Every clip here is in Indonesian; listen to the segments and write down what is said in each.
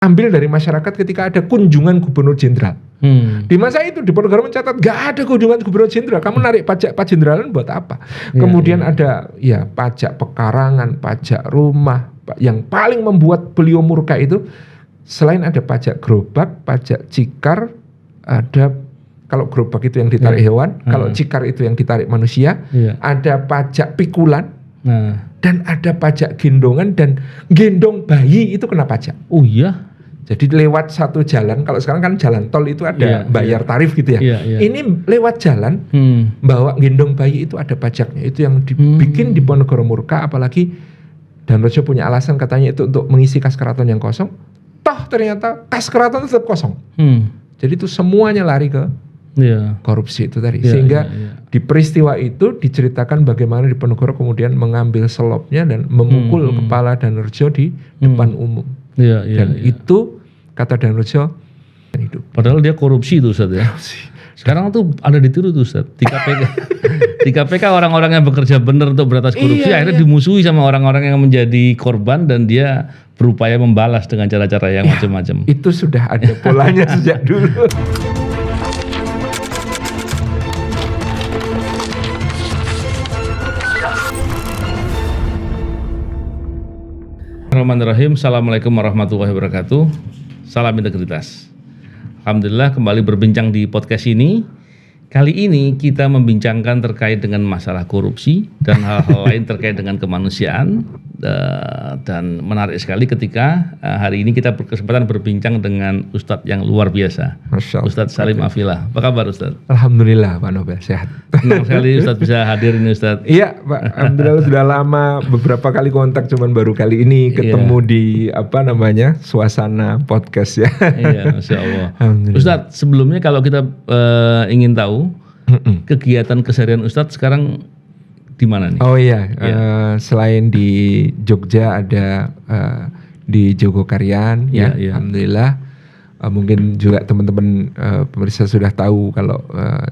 ambil dari masyarakat ketika ada kunjungan gubernur jenderal. Di masa itu Diponegoro mencatat gak ada kunjungan gubernur jenderal. Kamu narik pajak Pak Jenderalan buat apa? Kemudian ada ya pajak pekarangan, pajak rumah. Yang paling membuat beliau murka itu selain ada pajak gerobak, pajak cikar, ada kalau gerobak itu yang ditarik hewan, kalau cikar itu yang ditarik manusia, ada pajak pikulan, dan ada pajak gendongan, dan gendong bayi itu kena pajak. Oh iya. Jadi lewat satu jalan, kalau sekarang kan jalan tol itu ada bayar tarif gitu ya. Ini lewat jalan, bawa gendong bayi itu ada pajaknya. Itu yang dibikin Diponegoro murka, apalagi Danrejo punya alasan katanya itu untuk mengisi kas keraton yang kosong. Toh ternyata kas keraton tetap kosong. Jadi itu semuanya lari ke korupsi itu tadi. Sehingga di peristiwa itu diceritakan bagaimana Diponegoro kemudian mengambil selopnya dan memukul kepala Danrejo di depan umum. Dan itu kata Danrejo hidup. Padahal dia korupsi itu Ustaz ya. Sekarang tuh ada ditiru tuh Ustaz di KPK. Di KPK orang-orang yang bekerja benar untuk beratas korupsi akhirnya dimusuhi sama orang-orang yang menjadi korban dan dia berupaya membalas dengan cara-cara yang macam-macam. Itu sudah ada polanya sejak dulu. Bismillahirrahmanirrahim. Assalamualaikum warahmatullahi wabarakatuh. Salam integritas. Alhamdulillah kembali berbincang di podcast ini. Kali ini kita membincangkan terkait dengan masalah korupsi dan hal-hal lain terkait dengan kemanusiaan. Dan menarik sekali ketika hari ini kita berkesempatan berbincang dengan Ustadz yang luar biasa, Ustadz Salim Afilah. Apa kabar Ustadz? Alhamdulillah Pak Nobel, sehat. Senang sekali Ustadz bisa hadir ini Ustadz. Iya Pak, alhamdulillah sudah lama, beberapa kali kontak, cuman baru kali ini ketemu di suasana podcast ya. Iya, Masya Allah. Ustadz, sebelumnya kalau kita ingin tahu kegiatan keseharian Ustadz sekarang di mana nih? Oh iya, selain di Jogja ada di Jogokarian ya. Alhamdulillah. Mungkin juga teman-teman pemirsa sudah tahu kalau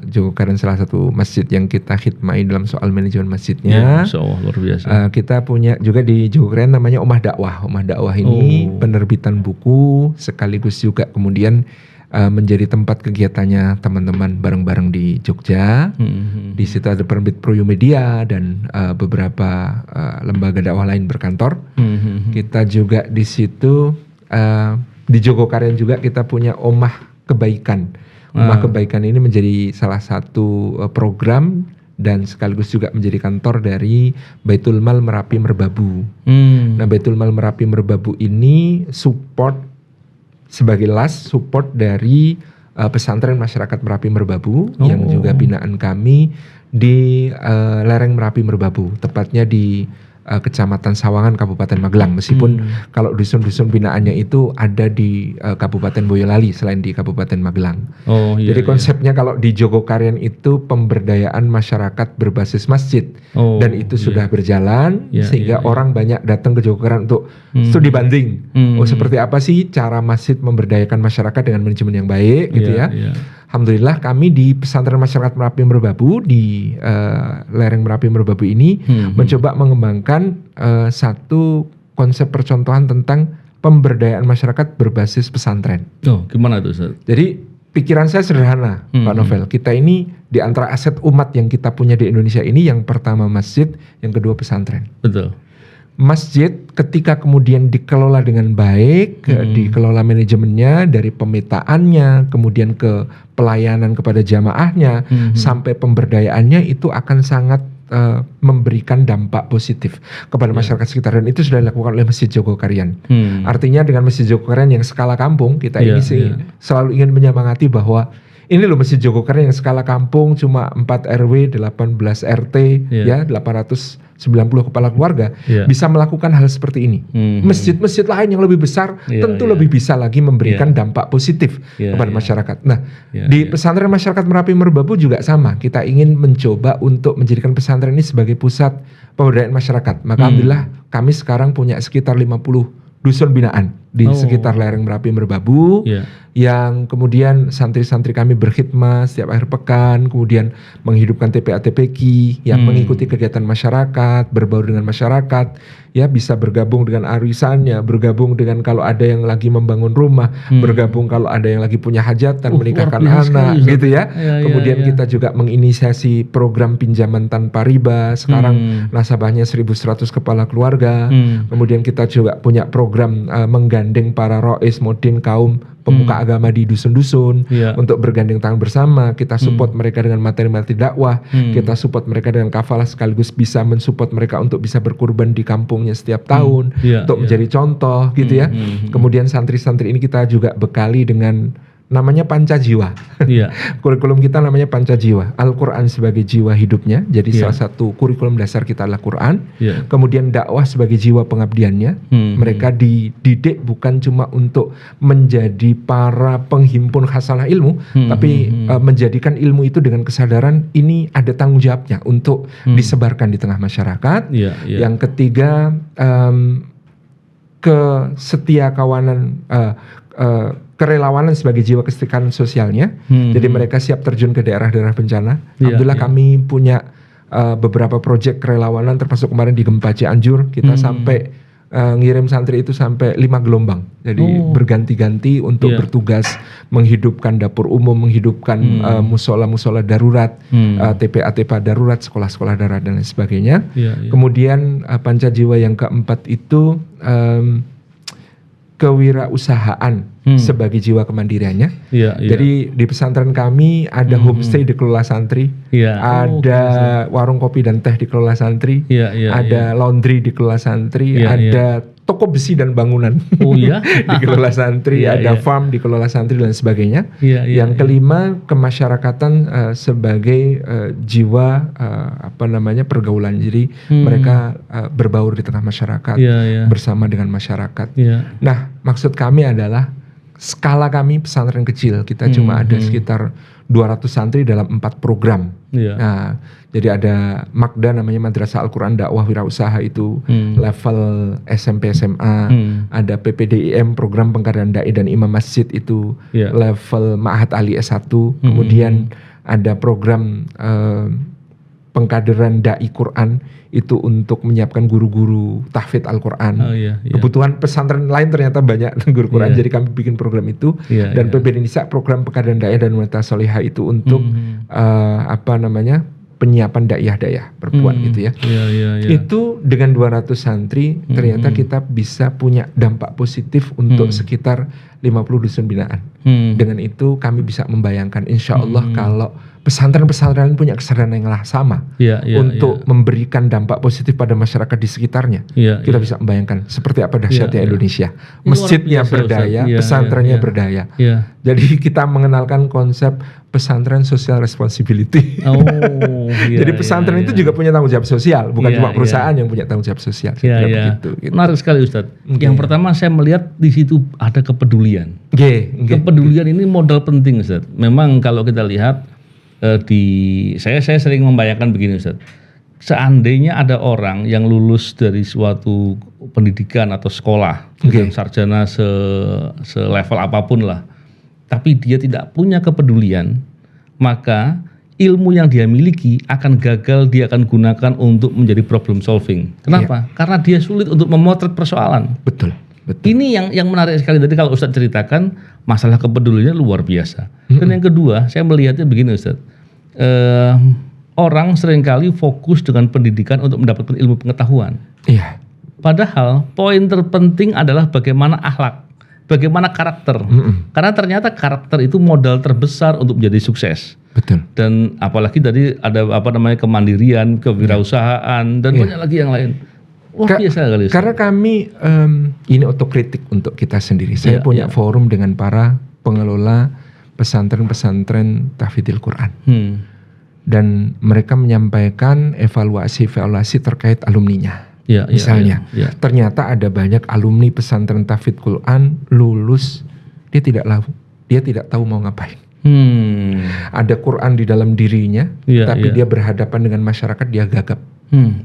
Jogokarian salah satu masjid yang kita khidmai dalam soal manajemen masjidnya. Luar biasa. Kita punya juga di Jogokarian namanya Omah Dakwah. Omah Dakwah ini penerbitan buku sekaligus juga kemudian menjadi tempat kegiatannya teman-teman bareng-bareng di Jogja. Di situ ada penerbit Proyomedia dan beberapa lembaga dakwah lain berkantor. Kita juga di situ di Jogokarian juga kita punya Omah Kebaikan. Omah Kebaikan ini menjadi salah satu program dan sekaligus juga menjadi kantor dari Baitul Mal Merapi Merbabu. Nah, Baitul Mal Merapi Merbabu ini support sebagai support dari pesantren masyarakat Merapi Merbabu yang juga binaan kami di lereng Merapi Merbabu, tepatnya di Kecamatan Sawangan, Kabupaten Magelang. Meskipun kalau dusun-dusun binaannya itu ada di Kabupaten Boyolali selain di Kabupaten Magelang. Jadi konsepnya kalau di Jogokarian itu pemberdayaan masyarakat berbasis masjid. Dan itu sudah berjalan sehingga orang banyak datang ke Jogokarian untuk studi banding. Seperti apa sih cara masjid memberdayakan masyarakat dengan manajemen yang baik gitu ya. Alhamdulillah kami di pesantren masyarakat Merapi Merbabu di lereng Merapi Merbabu ini mencoba mengembangkan satu konsep percontohan tentang pemberdayaan masyarakat berbasis pesantren. Gimana itu Ustaz? Jadi pikiran saya sederhana Pak Novel. Kita ini di antara aset umat yang kita punya di Indonesia ini yang pertama masjid, yang kedua pesantren. Betul. Masjid ketika kemudian dikelola dengan baik, dikelola manajemennya dari pemetaannya, kemudian ke pelayanan kepada jamaahnya, sampai pemberdayaannya itu akan sangat memberikan dampak positif kepada masyarakat sekitar, dan itu sudah dilakukan oleh Masjid Jogokarian. Artinya dengan Masjid Jogokarian yang skala kampung, kita ini selalu ingin menyemangati bahwa ini loh Masjid Jogokarian yang skala kampung cuma 4 RW, 18 RT, 890 kepala keluarga bisa melakukan hal seperti ini. Masjid-masjid lain yang lebih besar tentu lebih bisa lagi memberikan dampak positif kepada masyarakat. Nah, di pesantren masyarakat Merapi Merbabu juga sama. Kita ingin mencoba untuk menjadikan pesantren ini sebagai pusat pemberdayaan masyarakat. Maka alhamdulillah kami sekarang punya sekitar 50 dusun binaan. di sekitar lereng Merapi Merbabu, yang kemudian santri-santri kami berkhidmat setiap akhir pekan, kemudian menghidupkan TPA TPQ yang mengikuti kegiatan masyarakat, berbaur dengan masyarakat, ya bisa bergabung dengan arisannya, bergabung dengan kalau ada yang lagi membangun rumah, bergabung kalau ada yang lagi punya hajatan, menikahkan anak, gitu ya. Kemudian kita juga menginisiasi program pinjaman tanpa riba, sekarang nasabahnya 1.100 kepala keluarga. Kemudian kita juga punya program menggandeng para rois modin kaum pemuka agama di dusun-dusun untuk bergandeng tangan bersama. Kita support mereka dengan materi-materi dakwah, kita support mereka dengan kafalah, sekaligus bisa mensupport mereka untuk bisa berkurban di kampungnya setiap tahun untuk menjadi contoh gitu ya. Kemudian santri-santri ini kita juga bekali dengan namanya Pancajiwa. Kurikulum kita namanya Pancajiwa. Al-Quran sebagai jiwa hidupnya. Jadi salah satu kurikulum dasar kita adalah Quran. Kemudian dakwah sebagai jiwa pengabdiannya. Mereka dididik bukan cuma untuk menjadi para penghimpun khasanah ilmu, tapi menjadikan ilmu itu dengan kesadaran ini ada tanggung jawabnya untuk disebarkan di tengah masyarakat. Yang ketiga, kesetiakawanan, kerelawanan sebagai jiwa kesetikanan sosialnya. Jadi mereka siap terjun ke daerah-daerah bencana. Alhamdulillah kami punya beberapa proyek kerelawanan, termasuk kemarin di gempa Cianjur kita sampai ngirim santri itu sampai 5 gelombang. Jadi berganti-ganti untuk bertugas menghidupkan dapur umum, menghidupkan musola-musola darurat, TPA-TPA darurat, sekolah-sekolah darurat dan lain sebagainya. Kemudian Pancajiwa yang keempat itu kewirausahaan sebagai jiwa kemandiriannya. Jadi di pesantren kami ada homestay dikelola santri, ada warung kopi dan teh dikelola santri, ada laundry dikelola santri, ada toko besi dan bangunan dikelola santri, ada farm dikelola santri dan sebagainya. Yang kelima, kemasyarakatan sebagai jiwa pergaulan. Jadi mereka berbaur di tengah masyarakat, bersama dengan masyarakat. Nah, maksud kami adalah skala kami pesantren kecil, kita cuma ada sekitar 200 santri dalam 4 program. Nah, jadi ada Makda namanya Madrasah Al-Quran Dakwah Wirausaha itu level SMP SMA, ada PPDIM program pengkaderan dai dan imam masjid itu level Ma'had Ali S1, kemudian ada program pengkaderan dai Quran itu untuk menyiapkan guru-guru tahfidz Al-Quran. Kebutuhan pesantren lain ternyata banyak guru Quran, jadi kami bikin program itu. Dan PBD Nisa program pengkaderan dai dan wanita solihah itu untuk penyiapan daiyah perempuan gitu ya. Itu dengan 200 santri ternyata kita bisa punya dampak positif untuk sekitar 50 dusun binaan. Dengan itu kami bisa membayangkan insya Allah kalau pesantren-pesantren punya kesadaran yang sama untuk memberikan dampak positif pada masyarakat di sekitarnya. Kita bisa membayangkan seperti apa dahsyatnya Indonesia. Masjidnya berdaya, pesantrennya berdaya. Jadi kita mengenalkan konsep pesantren social responsibility. Jadi pesantren itu juga punya tanggung jawab sosial, bukan cuma perusahaan yang punya tanggung jawab sosial. Begitu. Menarik sekali Ustadz. Yang pertama saya melihat di situ ada kepedulian. Kepedulian ini modal penting Ustadz. Memang kalau kita lihat saya sering membayangkan begini Ustadz. Seandainya ada orang yang lulus dari suatu pendidikan atau sekolah, dengan sarjana selevel apapun lah, tapi dia tidak punya kepedulian, maka ilmu yang dia miliki akan gagal dia akan gunakan untuk menjadi problem solving. Kenapa? Karena dia sulit untuk memotret persoalan. Betul. Ini yang menarik sekali. Tadi kalau Ustadz ceritakan masalah kepeduliannya luar biasa. Dan yang kedua, saya melihatnya begini Ustadz. Orang seringkali fokus dengan pendidikan untuk mendapatkan ilmu pengetahuan. Padahal poin terpenting adalah bagaimana akhlak, bagaimana karakter. Karena ternyata karakter itu modal terbesar untuk menjadi sukses. Dan apalagi tadi ada kemandirian, kewirausahaan dan banyak lagi yang lain. Biasa kali. Karena kami ini otokritik untuk kita sendiri. Saya punya forum dengan para pengelola pesantren-pesantren tahfidzil Quran. Dan mereka menyampaikan evaluasi terkait alumninya. Misalnya, ternyata ada banyak alumni pesantren tahfidz Quran lulus, dia tidak tahu mau ngapain. Ada Quran di dalam dirinya, tapi dia berhadapan dengan masyarakat, dia gagap.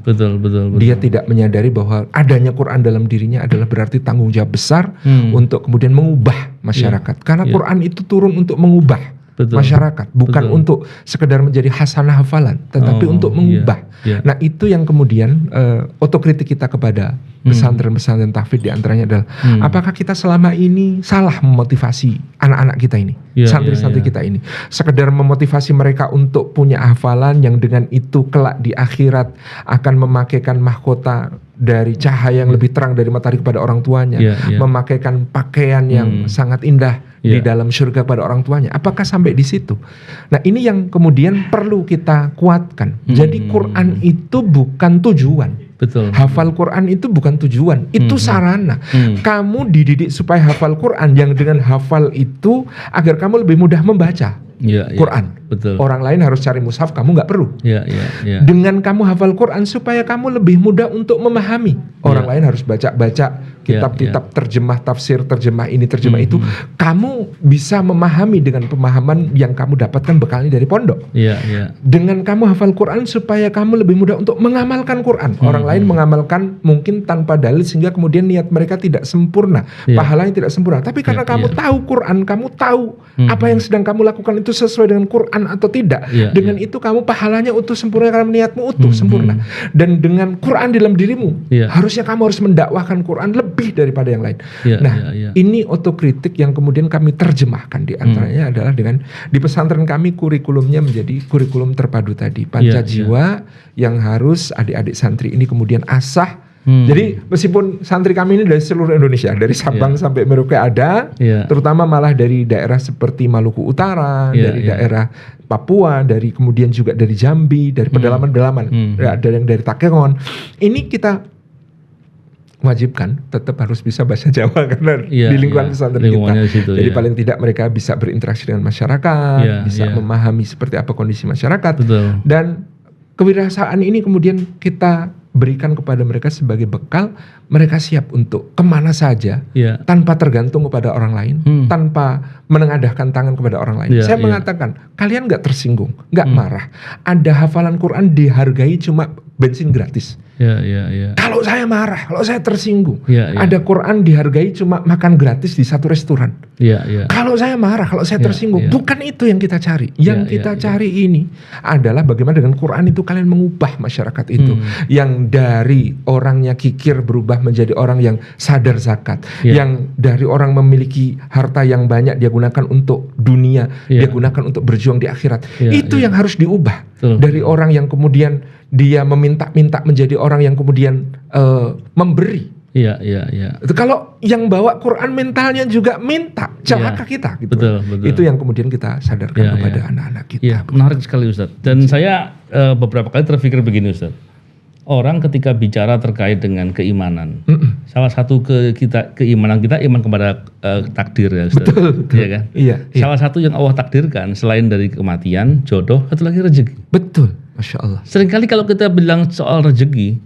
Betul. Dia tidak menyadari bahwa adanya Quran dalam dirinya adalah berarti tanggung jawab besar untuk kemudian mengubah masyarakat. Karena Quran itu turun untuk mengubah masyarakat, bukan untuk sekedar menjadi hasanah hafalan, tetapi untuk mengubah. Nah, itu yang kemudian otokritik kita kepada pesantren-pesantren tahfidz diantaranya adalah apakah kita selama ini salah memotivasi anak-anak kita ini, santri-santri kita ini, sekedar memotivasi mereka untuk punya hafalan yang dengan itu kelak di akhirat akan memakaikan mahkota dari cahaya yang lebih terang dari matahari kepada orang tuanya, memakaikan pakaian yang sangat indah di dalam surga pada orang tuanya. Apakah sampai di situ? Nah, ini yang kemudian perlu kita kuatkan. Jadi Quran itu bukan tujuan. Betul. Hafal Quran itu bukan tujuan, itu sarana. Kamu dididik supaya hafal Quran, yang dengan hafal itu agar kamu lebih mudah membaca Quran. Betul. Orang lain harus cari mushaf, kamu nggak perlu. Dengan kamu hafal Quran supaya kamu lebih mudah untuk memahami. Orang lain harus baca-baca kitab-kitab terjemah tafsir, terjemah ini, terjemah itu. Kamu bisa memahami dengan pemahaman yang kamu dapatkan bekalnya dari pondok. Dengan kamu hafal Quran supaya kamu lebih mudah untuk mengamalkan Quran. Orang lain mengamalkan mungkin tanpa dalil sehingga kemudian niat mereka tidak sempurna, pahalanya tidak sempurna. Tapi karena kamu tahu Quran, kamu tahu apa yang sedang kamu lakukan itu sesuai dengan Quran atau tidak. Dengan itu kamu pahalanya utuh sempurna karena niatmu utuh sempurna. Dan dengan Quran di dalam dirimu, harusnya kamu harus mendakwahkan Quran lebih daripada yang lain. Ini otokritik yang kemudian kami terjemahkan di antaranya adalah dengan di pesantren kami kurikulumnya menjadi kurikulum terpadu tadi, Pancajiwa yang harus adik-adik santri ini kemudian asah. Jadi meskipun santri kami ini dari seluruh Indonesia, dari Sabang sampai Merauke ada, terutama malah dari daerah seperti Maluku Utara, dari daerah Papua, dari kemudian juga dari Jambi, dari pedalaman-pedalaman, ada yang dari Takengon. Ini kita wajibkan tetap harus bisa bahasa Jawa karena di lingkungan pesantren kita. Jadi paling tidak mereka bisa berinteraksi dengan masyarakat, bisa memahami seperti apa kondisi masyarakat. Dan kewirausahaan ini kemudian kita berikan kepada mereka sebagai bekal, mereka siap untuk kemana saja tanpa tergantung kepada orang lain, tanpa menengadahkan tangan kepada orang lain. Saya mengatakan, kalian gak tersinggung, gak marah. Ada hafalan Quran dihargai cuma bensin gratis. Kalau saya marah, kalau saya tersinggung, ada Quran dihargai cuma makan gratis di satu restoran. Kalau saya marah, kalau saya tersinggung, bukan itu yang kita cari. Yang kita cari ini adalah bagaimana dengan Quran itu kalian mengubah masyarakat itu, yang dari orangnya kikir berubah menjadi orang yang sadar zakat, yang dari orang memiliki harta yang banyak dia gunakan untuk dunia, dia gunakan untuk berjuang di akhirat. Itu yang harus diubah. Dari orang yang kemudian dia meminta-minta menjadi orang yang kemudian memberi. Kalau yang bawa Quran mentalnya juga minta, celaka kita gitu. Itu yang kemudian kita sadarkan kepada anak-anak kita. Menarik sekali Ustadz. Dan saya beberapa kali terpikir begini Ustadz. Orang ketika bicara terkait dengan keimanan, salah satu keimanan kita iman kepada takdir ya Ustaz. Betul. Iya kan? Salah satu yang Allah takdirkan selain dari kematian, jodoh, satu lagi rezeki. Betul, Masya Allah. Seringkali kalau kita bilang soal rezeki,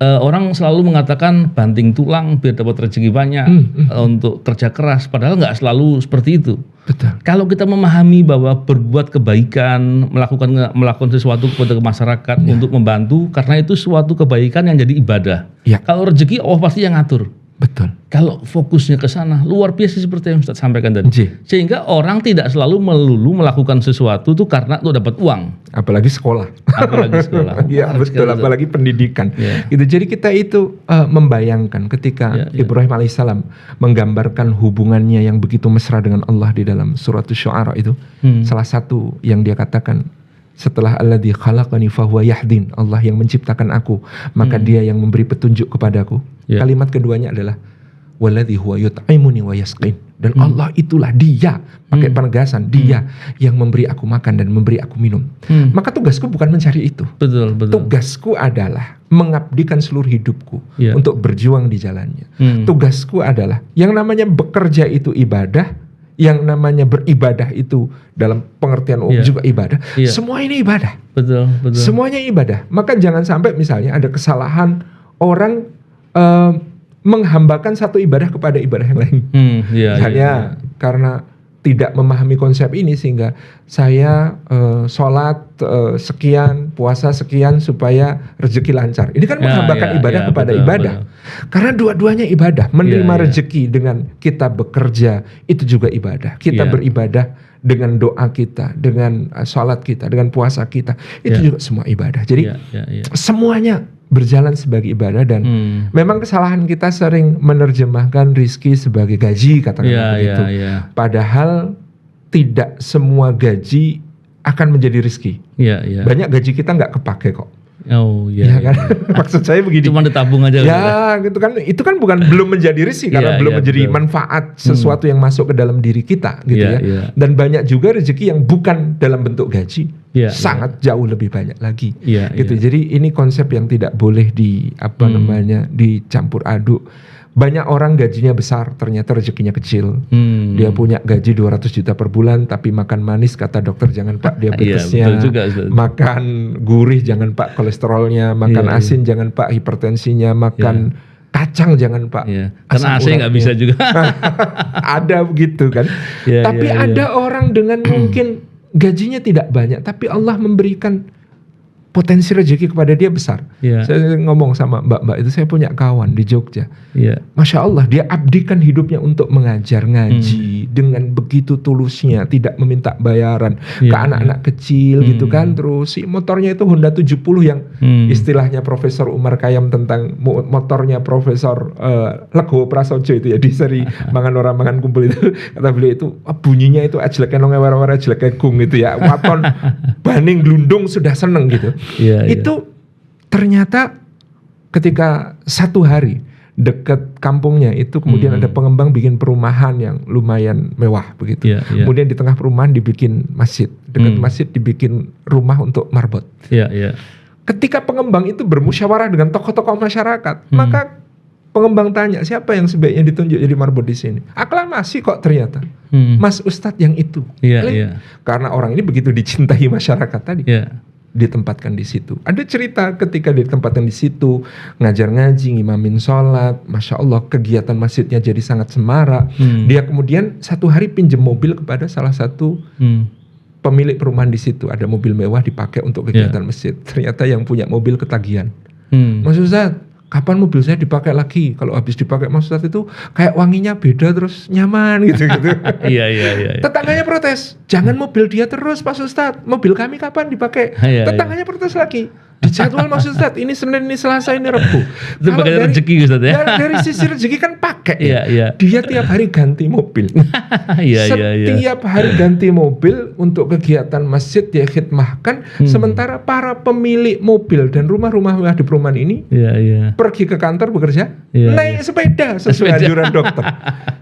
orang selalu mengatakan banting tulang biar dapat rezeki banyak, untuk kerja keras, padahal nggak selalu seperti itu. Betul. Kalau kita memahami bahwa berbuat kebaikan, melakukan sesuatu kepada masyarakat untuk membantu, karena itu suatu kebaikan yang jadi ibadah. Kalau rezeki Allah pasti yang ngatur. Betul. Kalau fokusnya ke sana luar biasa seperti yang Ustaz sampaikan tadi. Sehingga orang tidak selalu melulu melakukan sesuatu itu karena tuh dapat uang. Apalagi sekolah. Iya betul. Apalagi pendidikan. Gitu. Jadi kita itu membayangkan ketika Ibrahim alaihissalam menggambarkan hubungannya yang begitu mesra dengan Allah di dalam surat Asy-Syu'ara itu. Salah satu yang dia katakan, setelah alladzi khalaqani fahuwa yahdin, Allah yang menciptakan aku, maka dia yang memberi petunjuk kepadaku. Kalimat keduanya adalah waladzi huwa yut'imuni wa yasqin, dan Allah itulah dia, pakai penegasan, dia yang memberi aku makan dan memberi aku minum. Maka tugasku bukan mencari itu. Betul. Tugasku adalah mengabdikan seluruh hidupku untuk berjuang di jalannya. Tugasku adalah yang namanya bekerja itu ibadah, yang namanya beribadah itu dalam pengertian umum juga ibadah. Semua ini ibadah. Betul. Semuanya ibadah. Maka jangan sampai misalnya ada kesalahan orang menghambakan satu ibadah kepada ibadah yang lain. Misalnya karena tidak memahami konsep ini sehingga saya sholat sekian, puasa sekian supaya rezeki lancar. Ini kan menghambakan ibadah kepada betul, ibadah. betul. Karena dua-duanya ibadah. Menerima Ya. rezeki dengan kita bekerja itu juga ibadah. Kita beribadah dengan doa kita, dengan sholat kita, dengan puasa kita, itu juga semua ibadah. Jadi semuanya berjalan sebagai ibadah dan memang kesalahan kita sering menerjemahkan rizki sebagai gaji katakanlah begitu. Padahal tidak semua gaji akan menjadi rizki. Banyak gaji kita nggak kepake kok. Oh iya, kan? Maksud saya begini. Cuma ditabung aja. Ya, gitu kan. Itu kan bukan belum menjadi rezeki karena belum menjadi manfaat sesuatu yang masuk ke dalam diri kita, gitu ya. Dan banyak juga rezeki yang bukan dalam bentuk gaji, sangat jauh lebih banyak lagi. Gitu. Jadi ini konsep yang tidak boleh dicampur aduk. Banyak orang gajinya besar, ternyata rezekinya kecil. Dia punya gaji 200 juta per bulan, tapi makan manis kata dokter jangan pak diabetesnya. Makan gurih jangan pak kolesterolnya. Makan asin jangan pak hipertensinya. Makan kacang jangan pak. Karena AC nggak bisa juga. Ada begitu kan. Tapi ada orang dengan mungkin gajinya tidak banyak, tapi Allah memberikan potensi rezeki kepada dia besar. Saya ngomong sama mbak-mbak itu, saya punya kawan di Jogja. Masya Allah, dia abdikan hidupnya untuk mengajar ngaji dengan begitu tulusnya, tidak meminta bayaran ke anak-anak kecil gitu kan. Terus si motornya itu Honda 70 yang istilahnya Profesor Umar Khayyam tentang motornya Profesor Lego Prasojo itu ya di seri mangan orang mangan kumpul itu. Kata beliau itu bunyinya itu ajlek nonge wara-wara ajlek gung gitu ya. Waton baning glundung sudah seneng gitu. Itu ternyata ketika satu hari dekat kampungnya itu kemudian ada pengembang bikin perumahan yang lumayan mewah begitu. Kemudian di tengah perumahan dibikin masjid, dekat masjid dibikin rumah untuk marbot. Ketika pengembang itu bermusyawarah dengan tokoh-tokoh masyarakat, maka pengembang tanya siapa yang sebaiknya ditunjuk jadi marbot di sini. Aklamasi kok ternyata Mas Ustadz yang itu. Karena orang ini begitu dicintai masyarakat tadi. Ditempatkan di situ. Ada cerita ketika ditempatkan di situ ngajar ngaji, ngimamin sholat, masya Allah kegiatan masjidnya jadi sangat semarak. Dia kemudian satu hari pinjam mobil kepada salah satu pemilik perumahan di situ. Ada mobil mewah dipakai untuk kegiatan masjid. Ternyata yang punya mobil ketagihan. Mas Ustadz, kapan mobil saya dipakai lagi? Kalau habis dipakai Mas Ustadz itu kayak wanginya beda terus nyaman gitu-gitu. Tetangganya protes, jangan mobil dia terus Pak Ustadz, mobil kami kapan dipakai? Tetangganya protes lagi, dijadwal Mas Ustadz, ini Senin, ini Selasa, ini Rabu. Itu bagian rezeki Ustadz ya? Dari sisi rezeki kan pakai. Dia tiap hari ganti mobil. Setiap hari ganti mobil untuk kegiatan masjid dia khidmahkan. Sementara para pemilik mobil dan rumah-rumah mewah di perumahan ini pergi ke kantor bekerja, naik sepeda sesuai anjuran dokter.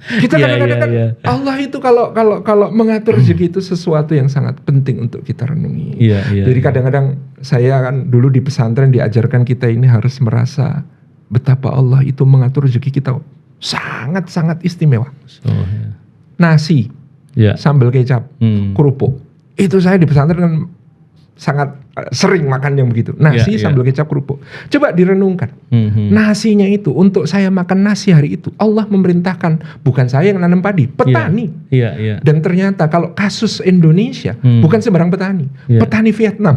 Kita kadang-kadang kan Allah itu kalau mengatur rezeki itu sesuatu yang sangat penting untuk kita renungi. Jadi kadang-kadang saya kan dulu di pesantren diajarkan kita ini harus merasa betapa Allah itu mengatur rezeki kita sangat-sangat istimewa. Nasi, sambal kecap, kerupuk. Itu saya di pesantren kan sangat sering makan yang begitu. Nasi sambal kecap kerupuk. Coba direnungkan. Nasinya itu untuk saya makan nasi hari itu Allah memerintahkan, bukan saya yang nanam padi, petani. Dan ternyata kalau kasus Indonesia bukan sembarang petani, petani Vietnam.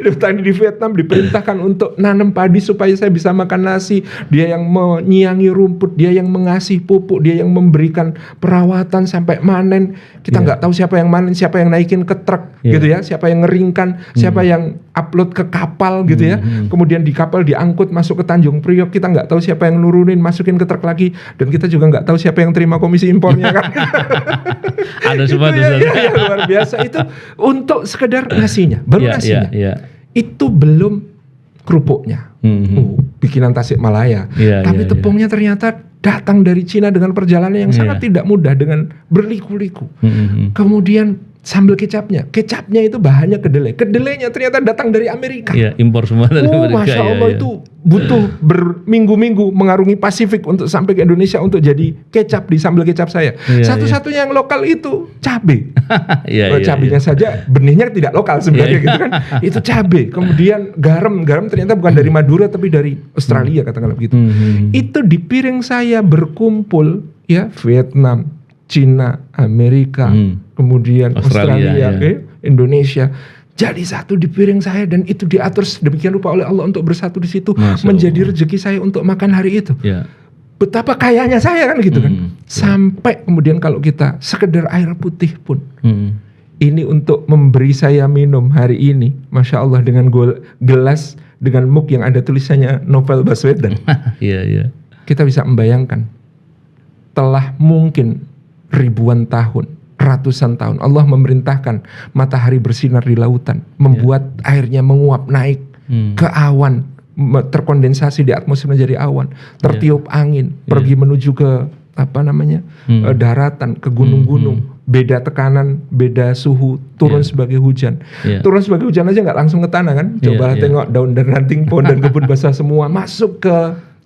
Petani di Vietnam diperintahkan untuk nanam padi supaya saya bisa makan nasi. Dia yang menyiangi rumput, dia yang mengasih pupuk, dia yang memberikan perawatan sampai manen. Kita nggak tahu siapa yang manen, siapa yang naikin ke truk gitu ya, siapa yang ngeringkan, siapa yang upload ke kapal gitu ya. Kemudian di kapal diangkut masuk ke Tanjung Priok, kita nggak tahu siapa yang nurunin, masukin ke truk lagi, dan kita juga nggak tahu siapa yang terima komisi impornya kan. Ada semua itu ya, luar biasa itu untuk sekedar nasinya, baru nasinya. Itu belum kerupuknya. Bikinan Tasikmalaya. Tapi tepungnya ternyata datang dari Cina dengan perjalanan yang sangat tidak mudah, dengan berliku-liku. Kemudian sambal kecapnya itu bahannya kedelai. Kedelainya ternyata datang dari Amerika. Impor semua dari Amerika. Masya Allah itu butuh berminggu-minggu mengarungi Pasifik untuk sampai ke Indonesia untuk jadi kecap di sambal kecap saya. Satu-satunya yang lokal itu cabai. Cabainya saja benihnya tidak lokal sebenarnya gitu kan. Itu cabai. Kemudian garam ternyata bukan dari Madura tapi dari Australia katakanlah begitu. Itu di piring saya berkumpul ya Vietnam, Cina, Amerika, kemudian Australia, Indonesia jadi satu di piring saya, dan itu diatur sedemikian rupa oleh Allah untuk bersatu di situ, Masya menjadi Allah. rezeki saya untuk makan hari itu. Ya. Betapa kayanya saya kan gitu kan. Sampai kemudian kalau kita sekedar air putih pun, ini untuk memberi saya minum hari ini, Masya Allah, dengan gelas dengan mug yang ada tulisannya Novel Baswedan. Iya, iya. Kita bisa membayangkan, telah mungkin ribuan tahun, ratusan tahun Allah memerintahkan matahari bersinar di lautan, membuat airnya menguap naik ke awan, terkondensasi di atmosfer menjadi awan, tertiup angin, pergi menuju ke daratan, ke gunung-gunung, beda tekanan, beda suhu, turun sebagai hujan. Turun sebagai hujan aja nggak langsung ke tanah kan? Cobalah tengok daun dan ranting pohon dan kebun basah semua masuk ke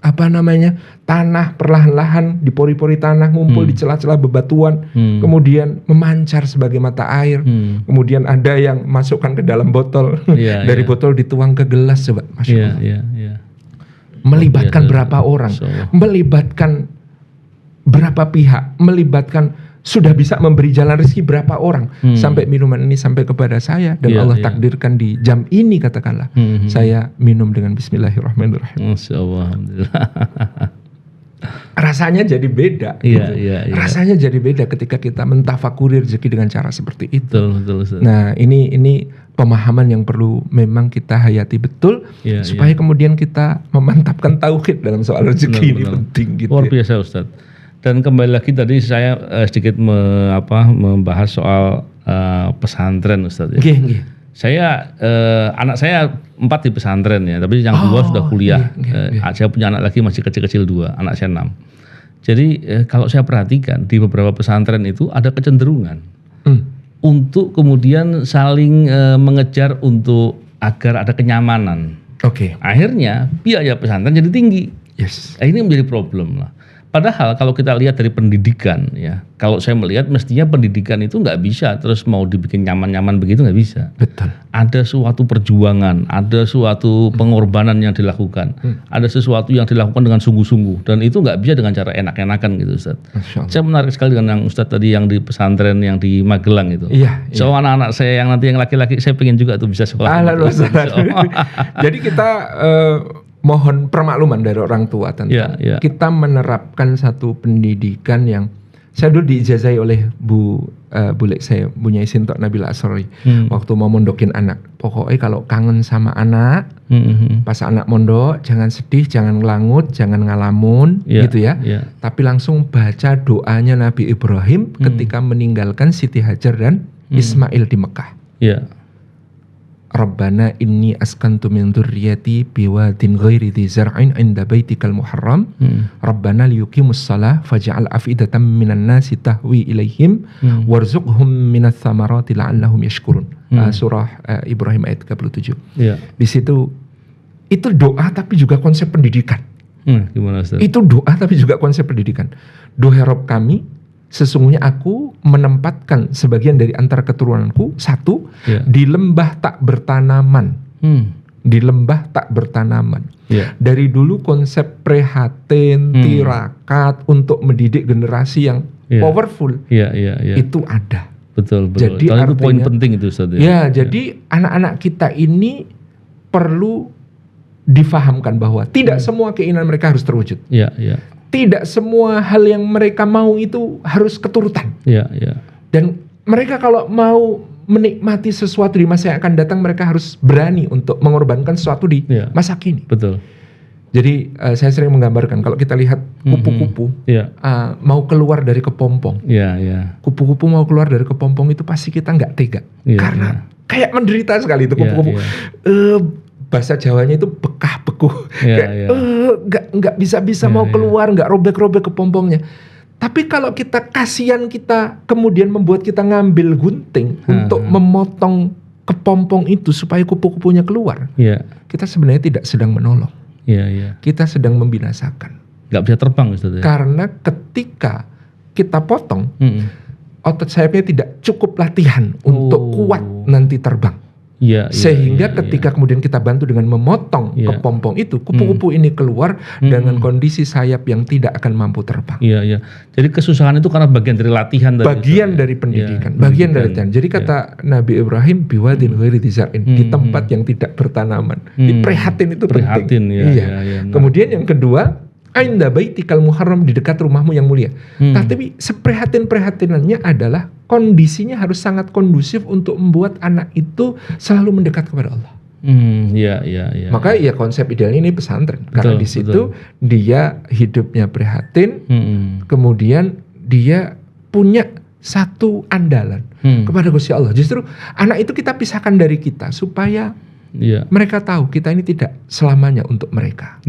tanah perlahan-lahan, di pori-pori tanah, ngumpul di celah-celah bebatuan, kemudian memancar sebagai mata air. Kemudian ada yang masukkan ke dalam botol, dari botol dituang ke gelas, coba, Masya Allah. Melibatkan berapa orang, melibatkan berapa pihak, melibatkan sudah bisa memberi jalan rezeki berapa orang, sampai minuman ini sampai kepada saya, dan Allah takdirkan di jam ini katakanlah saya minum dengan Bismillahirrahmanirrahim. Masya Allah, alhamdulillah. Rasanya jadi beda. Rasanya jadi beda ketika kita mentafakuri rezeki dengan cara seperti itu. Betul. Nah, ini pemahaman yang perlu memang kita hayati betul, supaya kemudian kita memantapkan tauhid dalam soal rezeki ini penting gitu. Luar biasa, Ustaz. Dan kembali lagi tadi saya sedikit membahas soal pesantren, Ustaz. Saya anak saya 4 di pesantren ya, tapi yang 2 sudah kuliah. Saya punya anak lagi masih kecil-kecil 2, anak saya 6. Jadi kalau saya perhatikan di beberapa pesantren itu ada kecenderungan untuk kemudian saling mengejar untuk agar ada kenyamanan. Akhirnya biaya pesantren jadi tinggi. Ini menjadi problem lah. Padahal kalau kita lihat dari pendidikan ya, kalau saya melihat mestinya pendidikan itu nggak bisa terus mau dibikin nyaman-nyaman begitu, nggak bisa. Betul. Ada suatu perjuangan, ada suatu pengorbanan yang dilakukan, ada sesuatu yang dilakukan dengan sungguh-sungguh, dan itu nggak bisa dengan cara enak-enakan gitu, Ustaz. Saya menarik sekali dengan yang Ustaz tadi yang di pesantren yang di Magelang itu. So anak-anak saya yang nanti yang laki-laki saya pengen juga tuh bisa sekolah. Jadi kita mohon permakluman dari orang tua tentang kita menerapkan satu pendidikan yang saya dulu diijazai oleh Bulek saya, Bu Nyai Sintok Nabila Asrori, waktu mau mondokin anak. Pokoknya kalau kangen sama anak, pas anak mondok jangan sedih, jangan ngelangut, jangan ngalamun gitu ya. Tapi langsung baca doanya Nabi Ibrahim ketika meninggalkan Siti Hajar dan Ismail di Mekah. Rabbana inni askantu min dzurriyyati biwadin ghairi dzi zar'in 'inda baitikal muharram. Rabbana liyuqimus shalah faj'al afidatan minan nasi tahwi ilaihim warzuqhum minats tsamarati la'allahum yashkurun. Surah Ibrahim ayat 37. Di situ itu doa tapi juga konsep pendidikan. Gimana, Ustaz? Itu doa tapi juga konsep pendidikan. Duhai Rabb kami, sesungguhnya aku menempatkan sebagian dari antara keturunanku di lembah tak bertanaman. Di lembah tak bertanaman. Dari dulu konsep prihatin, tirakat untuk mendidik generasi yang powerful itu ada. Betul. Jadi itu poin penting itu, Ustaz. Jadi anak-anak kita ini perlu difahamkan bahwa tidak semua keinginan mereka harus terwujud. Tidak semua hal yang mereka mau itu harus keturutan. Dan mereka kalau mau menikmati sesuatu di masa yang akan datang, mereka harus berani untuk mengorbankan sesuatu di masa kini. Betul. Jadi saya sering menggambarkan kalau kita lihat kupu-kupu mau keluar dari kepompong. Kupu-kupu mau keluar dari kepompong itu pasti kita nggak tega. Karena kayak menderita sekali itu kupu-kupu. Bahasa Jawanya itu bekah bekuh, nggak bisa mau keluar, nggak robek-robek kepompongnya. Tapi kalau kita kasihan, kita kemudian membuat kita ngambil gunting untuk memotong kepompong itu supaya kupu-kupunya keluar, kita sebenarnya tidak sedang menolong, kita sedang membinasakan. Nggak bisa terbang, Ustaz. Karena ketika kita potong, otot sayapnya tidak cukup latihan untuk kuat nanti terbang. Sehingga ketika kemudian kita bantu dengan memotong kepompong itu, kupu-kupu ini keluar dengan kondisi sayap yang tidak akan mampu terbang. Iya. Jadi kesusahan itu karena bagian dari latihan tadi. Bagian dari pendidikan, bagian dari latihan. Jadi kata Nabi Ibrahim, biwadin ghairi dzar'in, di tempat yang tidak bertanaman. Prihatin itu penting. Kemudian yang kedua, ainda baitikal muharram, di dekat rumahmu yang mulia. Tapi seprihatin-prihatinannya adalah kondisinya harus sangat kondusif untuk membuat anak itu selalu mendekat kepada Allah. Maka ya konsep idealnya ini pesantren, karena di situ dia hidupnya prihatin, kemudian dia punya satu andalan kepada Gusti Allah. Justru anak itu kita pisahkan dari kita supaya mereka tahu kita ini tidak selamanya untuk mereka.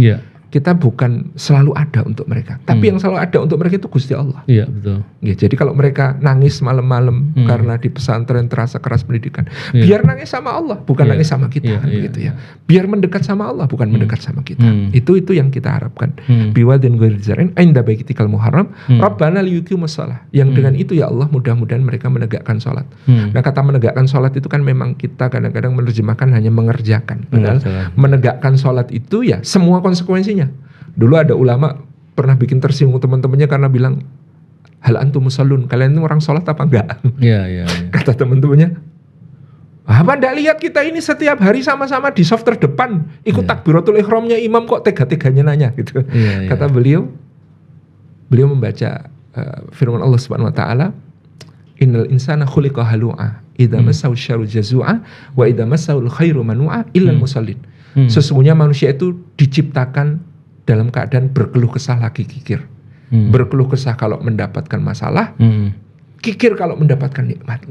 Kita bukan selalu ada untuk mereka, tapi yang selalu ada untuk mereka itu Gusti Allah. Iya, betul. Ya, jadi kalau mereka nangis malam-malam karena di pesantren terasa keras pendidikan, biar nangis sama Allah, bukan nangis sama kita, gitu ya. Biar mendekat sama Allah, bukan mendekat sama kita. Itu yang kita harapkan. Biwadin ghairi dzar'in inda baitikal muharram, Rabbana liyuqimus shalah. Yang dengan itu ya Allah, mudah-mudahan mereka menegakkan sholat. Nah, kata menegakkan sholat itu kan memang kita kadang-kadang menerjemahkan hanya mengerjakan. Padahal menegakkan sholat itu ya semua konsekuensinya. Dulu ada ulama pernah bikin tersinggung teman-temannya karena bilang, hal antum musallun, kalian ini orang sholat apa enggak? Kata teman-temannya, apa ndak lihat kita ini setiap hari sama-sama di saf terdepan ikut takbiratul ihramnya imam, kok tega-teganya nanya gitu. Kata beliau membaca firman Allah Subhanahu wa taala, innal insana khuliqa halu'a idza massahu syarru jazua wa idza massahu khairu manu'a illal musallin. Sesungguhnya manusia itu diciptakan dalam keadaan berkeluh kesah lagi kikir. Berkeluh kesah kalau mendapatkan masalah, kikir kalau mendapatkan nikmat.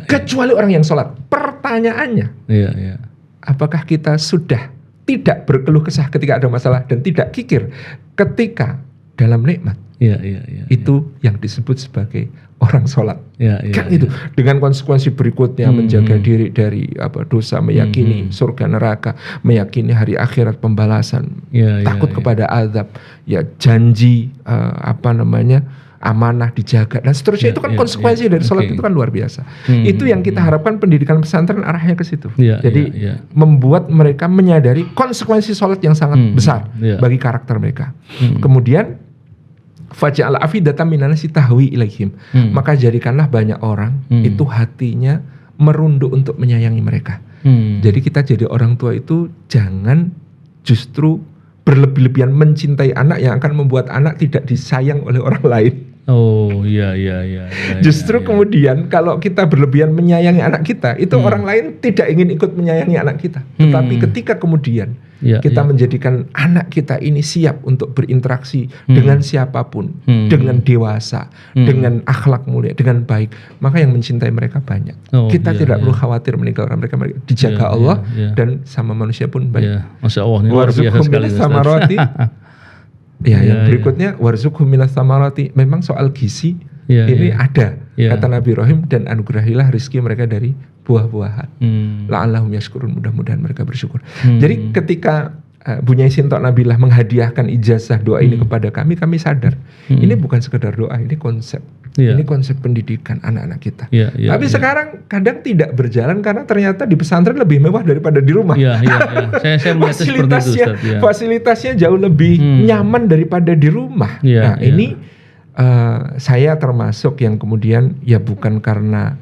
Kecuali orang yang sholat. Pertanyaannya, apakah kita sudah tidak berkeluh kesah ketika ada masalah dan tidak kikir ketika dalam nikmat? Itu yang disebut sebagai orang sholat. Itu dengan konsekuensi berikutnya, menjaga diri dari dosa, meyakini surga neraka, meyakini hari akhirat pembalasan, takut kepada azab, janji amanah dijaga dan seterusnya. Itu kan konsekuensi dari sholat itu kan luar biasa. Itu yang kita harapkan pendidikan pesantren arahnya ke situ. Jadi membuat mereka menyadari konsekuensi sholat yang sangat besar bagi karakter mereka. Kemudian faj'al afidatan minan nasi tahwi ilaihim, maka jadikanlah banyak orang itu hatinya merunduk untuk menyayangi mereka. Jadi kita jadi orang tua itu jangan justru berlebih-lebihan mencintai anak yang akan membuat anak tidak disayang oleh orang lain. Justru kemudian kalau kita berlebihan menyayangi anak kita, itu orang lain tidak ingin ikut menyayangi anak kita. Tetapi ketika kemudian kita menjadikan anak kita ini siap untuk berinteraksi dengan siapapun, dengan dewasa, dengan akhlak mulia, dengan baik, maka yang mencintai mereka banyak. Kita tidak perlu khawatir meninggalkan mereka dijaga Allah dan sama manusia pun baik. Masya Allah, ini luar biasa sekali. Yang berikutnya warzuqhum minas samarati, memang soal gizi ini ada kata Nabi Ibrahim, dan anugerahilah rizki mereka dari buah-buahan. La'allahum yashkurun, mudah-mudahan mereka bersyukur. Jadi ketika Bu Nyai Sintok Nabilah menghadiahkan ijazah doa ini kepada kami sadar ini bukan sekedar doa, ini konsep. Ini konsep pendidikan anak-anak kita. Tapi sekarang kadang tidak berjalan karena ternyata di pesantren lebih mewah daripada di rumah. Saya fasilitasnya jauh lebih nyaman daripada di rumah. Ini saya termasuk yang kemudian bukan karena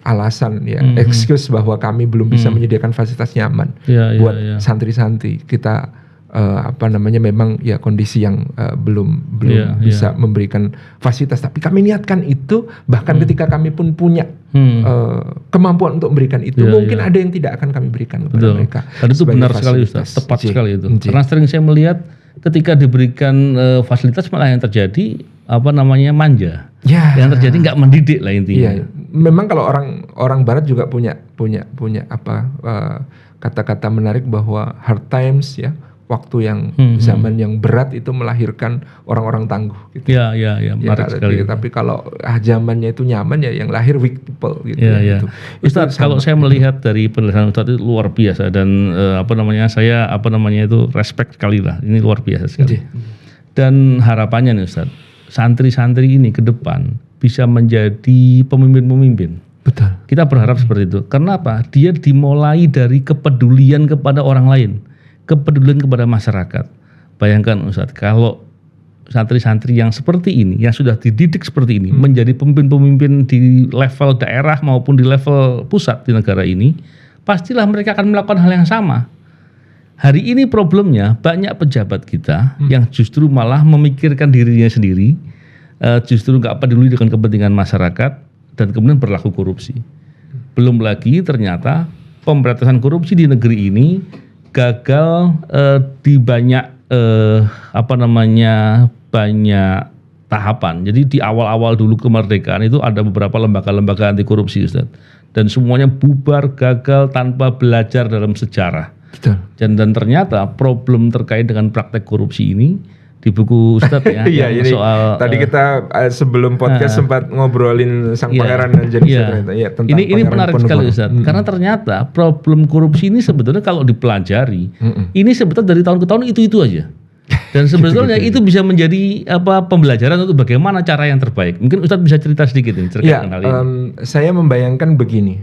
alasan excuse bahwa kami belum bisa menyediakan fasilitas nyaman buat santri-santri kita. Memang kondisi yang belum bisa memberikan fasilitas, tapi kami niatkan itu, bahkan ketika kami pun punya kemampuan untuk memberikan itu, mungkin ada yang tidak akan kami berikan kepada mereka. Dan itu benar sekali Ustaz, tepat sekali itu. Karena sering saya melihat ketika diberikan fasilitas malah yang terjadi manja. Yang terjadi nggak mendidik lah intinya. Memang kalau orang barat juga punya kata-kata menarik bahwa hard times waktu yang zaman yang berat itu melahirkan orang-orang tangguh gitu. Menarik sekali. Tapi kalau zamannya itu nyaman yang lahir weak people gitu. Gitu. Ustaz, kalau saya melihat dari penjelasan Ustaz itu luar biasa, dan saya itu respect sekali lah. Ini luar biasa sekali. Dan harapannya nih Ustaz, santri-santri ini ke depan bisa menjadi pemimpin-pemimpin. Betul. Kita berharap seperti itu. Karena apa? Dia dimulai dari kepedulian kepada orang lain, kepedulian kepada masyarakat. Bayangkan Ustadz, kalau santri-santri yang seperti ini, yang sudah dididik seperti ini, menjadi pemimpin-pemimpin di level daerah maupun di level pusat di negara ini, pastilah mereka akan melakukan hal yang sama. Hari ini problemnya banyak pejabat kita yang justru malah memikirkan dirinya sendiri, justru nggak peduli dengan kepentingan masyarakat dan kemudian berlaku korupsi. Belum lagi ternyata pemberantasan korupsi di negeri ini gagal di banyak banyak tahapan. Jadi di awal-awal dulu kemerdekaan itu ada beberapa lembaga-lembaga anti korupsi, Ustaz. Dan semuanya bubar, gagal tanpa belajar dalam sejarah. Betul. Dan ternyata problem terkait dengan praktek korupsi ini di buku Ustaz ya, Iya, yang ini soal tadi kita sebelum podcast sempat ngobrolin Sang Pangeran dan Jadi Satria ya, tentang ini menarik sekali Ustaz, karena ternyata problem korupsi ini sebetulnya kalau dipelajari, ini sebetulnya dari tahun ke tahun itu aja. Dan sebetulnya itu bisa menjadi pembelajaran untuk bagaimana cara yang terbaik. Mungkin Ustadz bisa cerita sedikit ini terkait dengan hal ini. Saya membayangkan begini.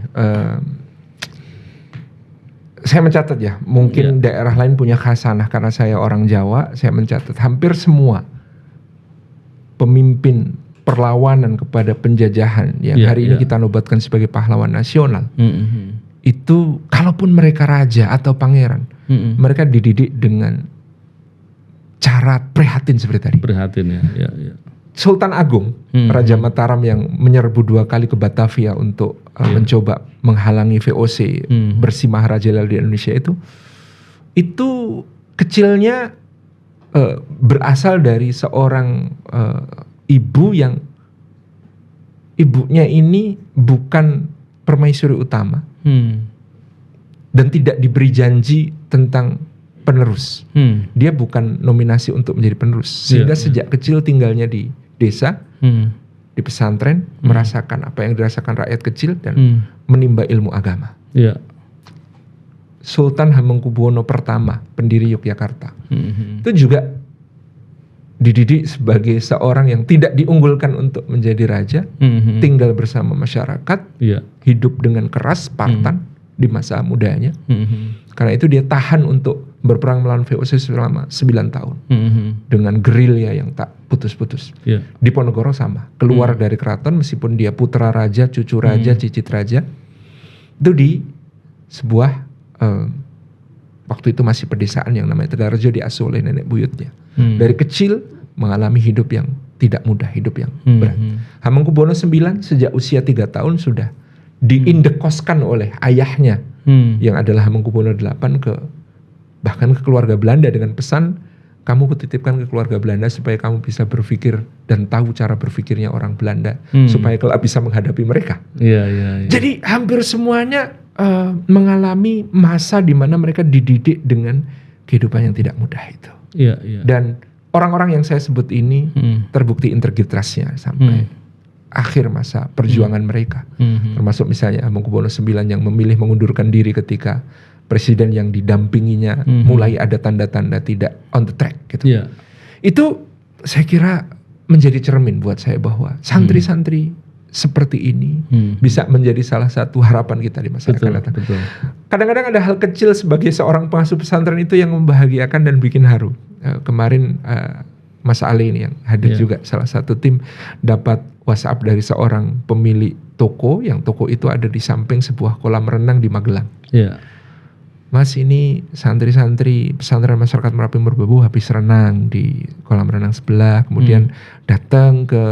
Saya mencatat ya, mungkin daerah lain punya khasanah karena saya orang Jawa. Saya mencatat hampir semua pemimpin perlawanan kepada penjajahan yang hari ini kita nobatkan sebagai pahlawan nasional. Itu kalaupun mereka raja atau pangeran, mereka dididik dengan cara prihatin seperti tadi. Prihatin ya. Sultan Agung, Raja Mataram yang menyerbu 2 kali ke Batavia untuk mencoba menghalangi VOC bersih Maharaja di Indonesia itu kecilnya berasal dari seorang ibu yang ibunya ini bukan permaisuri utama dan tidak diberi janji tentang penerus. Dia bukan nominasi untuk menjadi penerus. Sehingga sejak kecil tinggalnya di desa, di pesantren, merasakan apa yang dirasakan rakyat kecil dan menimba ilmu agama. Sultan Hamengkubuwono pertama, pendiri Yogyakarta, itu juga dididik sebagai seorang yang tidak diunggulkan untuk menjadi raja, tinggal bersama masyarakat, hidup dengan keras, Spartan di masa mudanya. Karena itu dia tahan untuk berperang melawan VOC selama 9 tahun dengan gerilya yang tak putus-putus. Di Ponorogo sama, keluar dari keraton meskipun dia putra raja, cucu raja, cicit raja, itu di sebuah waktu itu masih pedesaan yang namanya Tegalrejo, diasuh oleh nenek buyutnya. Dari kecil mengalami hidup yang tidak mudah, hidup yang berat. Hamengkubuwono IX sejak usia 3 tahun sudah diindekoskan oleh ayahnya yang adalah Hamengkubuwono VIII bahkan ke keluarga Belanda dengan pesan, kamu kutitipkan ke keluarga Belanda supaya kamu bisa berpikir dan tahu cara berpikirnya orang Belanda supaya kelak bisa menghadapi mereka. Jadi hampir semuanya mengalami masa di mana mereka dididik dengan kehidupan yang tidak mudah itu. Dan orang-orang yang saya sebut ini terbukti integritasnya sampai akhir masa perjuangan mereka. Termasuk misalnya Hamengkubuwono IX yang memilih mengundurkan diri ketika presiden yang didampinginya mulai ada tanda-tanda tidak on the track gitu. Itu saya kira menjadi cermin buat saya bahwa santri-santri seperti ini bisa menjadi salah satu harapan kita di masa akan datang. Kadang-kadang ada hal kecil sebagai seorang pengasuh pesantren itu yang membahagiakan dan bikin haru. Kemarin Mas Ali ini yang hadir juga, salah satu tim dapat WhatsApp dari seorang pemilik toko, yang toko itu ada di samping sebuah kolam renang di Magelang. Mas, ini santri-santri pesantren masyarakat Merapi Merbabu habis renang di kolam renang sebelah, kemudian datang ke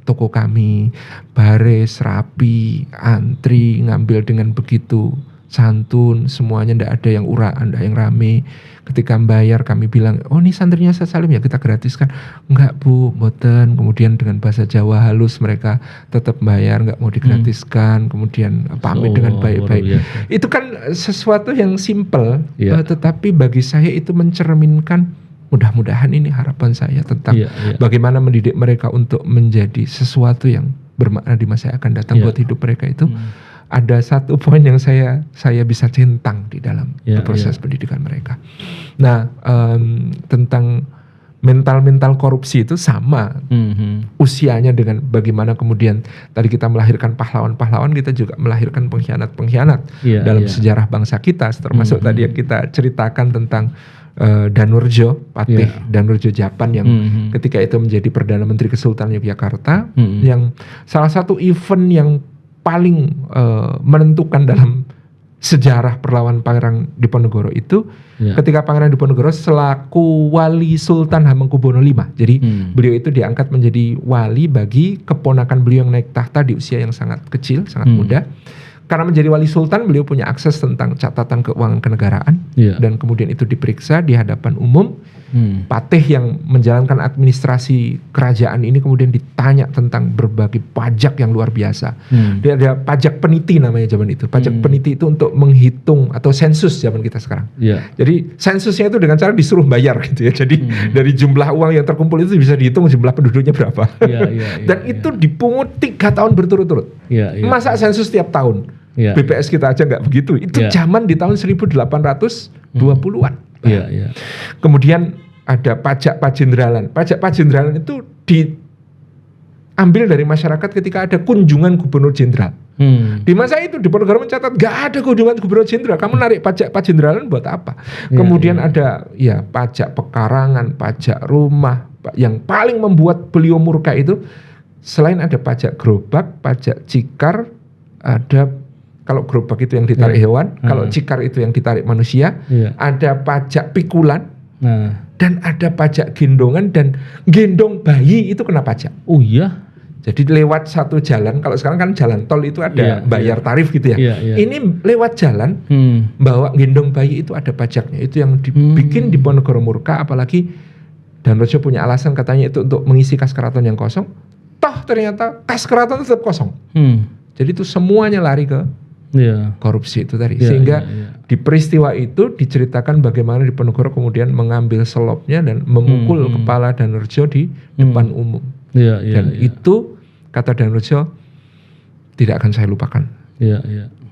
toko kami, baris, rapi, antri, ngambil dengan begitu santun, semuanya ndak ada yang uraan, ndak yang rame. Ketika bayar kami bilang, oh ini santrinya Ustaz Salim ya, kita gratiskan. Enggak bu, mboten. Kemudian dengan bahasa Jawa halus mereka tetap bayar, nggak mau digratiskan. Kemudian pamit dengan baik-baik. Itu kan sesuatu yang simple, tetapi bagi saya itu mencerminkan, mudah-mudahan ini harapan saya tentang bagaimana mendidik mereka untuk menjadi sesuatu yang bermakna di masa yang akan datang buat hidup mereka itu. Ada satu poin yang saya bisa centang di dalam proses pendidikan mereka. Nah, tentang mental korupsi itu sama usianya dengan bagaimana kemudian tadi kita melahirkan pahlawan-pahlawan, kita juga melahirkan pengkhianat-pengkhianat dalam sejarah bangsa kita, termasuk tadi yang kita ceritakan tentang Danurjo, Patih Danurjo Japan yang ketika itu menjadi Perdana Menteri Kesultanan Yogyakarta, yang salah satu event yang paling menentukan dalam sejarah perlawanan Pangeran Diponegoro itu ketika Pangeran Diponegoro selaku Wali Sultan Hamengkubuwono V. Jadi beliau itu diangkat menjadi wali bagi keponakan beliau yang naik tahta di usia yang sangat kecil, sangat muda. Karena menjadi wali sultan, beliau punya akses tentang catatan keuangan kenegaraan dan kemudian itu diperiksa di hadapan umum. Patih yang menjalankan administrasi kerajaan ini kemudian ditanya tentang berbagai pajak yang luar biasa. Dia ada pajak peniti namanya zaman itu. Pajak peniti itu untuk menghitung atau sensus zaman kita sekarang. Jadi sensusnya itu dengan cara disuruh bayar gitu ya. Jadi dari jumlah uang yang terkumpul itu bisa dihitung jumlah penduduknya berapa. Dan itu dipungut 3 tahun berturut-turut. Masa sensus tiap tahun? BPS kita aja nggak begitu. Itu zaman di tahun 1820-an. Kemudian ada pajak pajendralan. Pajak pajendralan itu diambil dari masyarakat ketika ada kunjungan gubernur jenderal. Di masa itu Diponegoro mencatat gak ada kunjungan gubernur jenderal. Kamu narik pajak pajendralan buat apa? Kemudian ada pajak pekarangan, pajak rumah. Yang paling membuat beliau murka itu selain ada pajak gerobak, pajak cikar, ada kalau gerobak itu yang ditarik hewan, kalau cikar itu yang ditarik manusia, ada pajak pikulan, dan ada pajak gendongan, dan gendong bayi itu kena pajak. Oh iya? Jadi lewat satu jalan, kalau sekarang kan jalan tol itu ada bayar tarif gitu ya. Ini lewat jalan, bawa gendong bayi itu ada pajaknya. Itu yang dibikin Diponegoro murka, apalagi Danurjo punya alasan katanya itu untuk mengisi kas keraton yang kosong. Toh ternyata kas keraton tetap kosong. Jadi itu semuanya lari ke korupsi itu tadi. Sehingga di peristiwa itu diceritakan bagaimana Diponegoro kemudian mengambil selopnya dan memukul kepala Danurjo di depan umum. Dan itu kata Danurjo tidak akan saya lupakan.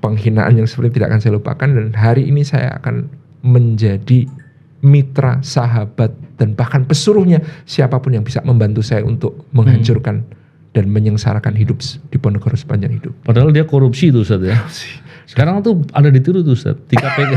Penghinaan yang seperti tidak akan saya lupakan, dan hari ini saya akan menjadi mitra, sahabat, dan bahkan pesuruhnya siapapun yang bisa membantu saya untuk menghancurkan dan menyengsarakan hidup Diponegoro sepanjang hidup. Padahal dia korupsi tuh Ustaz ya. Sekarang tuh ada ditiru tuh Ustaz. Di KPK.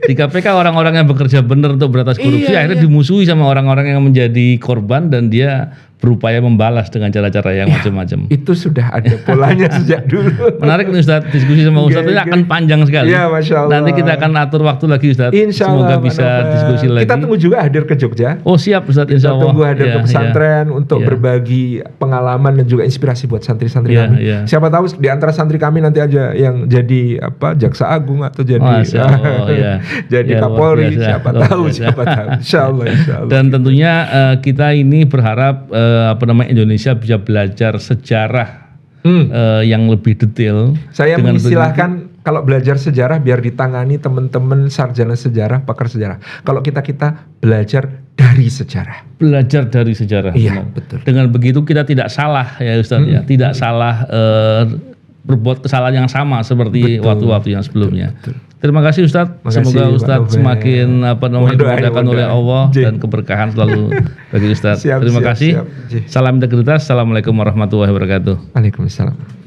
Di KPK orang-orang yang bekerja benar untuk beratas korupsi akhirnya dimusuhi sama orang-orang yang menjadi korban, dan dia berupaya membalas dengan cara-cara yang macam-macam. Itu sudah ada polanya sejak dulu. Menarik nih Ustaz, diskusi sama Ustaz ini akan panjang sekali. Masya Allah. Nanti kita akan atur waktu lagi Ustaz. Semoga bisa diskusi lagi. Kita tunggu juga hadir ke Jogja. Oh siap Ustaz, insya Allah. Kita tunggu hadir ke pesantren untuk berbagi pengalaman dan juga inspirasi buat santri-santri kami. Siapa tahu di antara santri kami nanti aja yang jadi Jaksa Agung atau jadi jadi Kapolri. Siapa tahu. Insya Allah. Dan tentunya kita ini berharap Indonesia bisa belajar sejarah yang lebih detail. Saya mengistilahkan kalau belajar sejarah biar ditangani teman-teman sarjana sejarah, pakar sejarah. Kalau kita belajar dari sejarah. Belajar dari sejarah. Iya, betul. Dengan begitu kita tidak salah ya Ustaz ya, tidak salah berbuat kesalahan yang sama seperti waktu-waktu yang sebelumnya. Betul. Terima kasih Ustadz. Semoga Ustadz semakin dimudahkan oleh Allah dan keberkahan selalu bagi Ustadz. Terima kasih. Salam integritas. Assalamualaikum warahmatullahi wabarakatuh. Waalaikumsalam.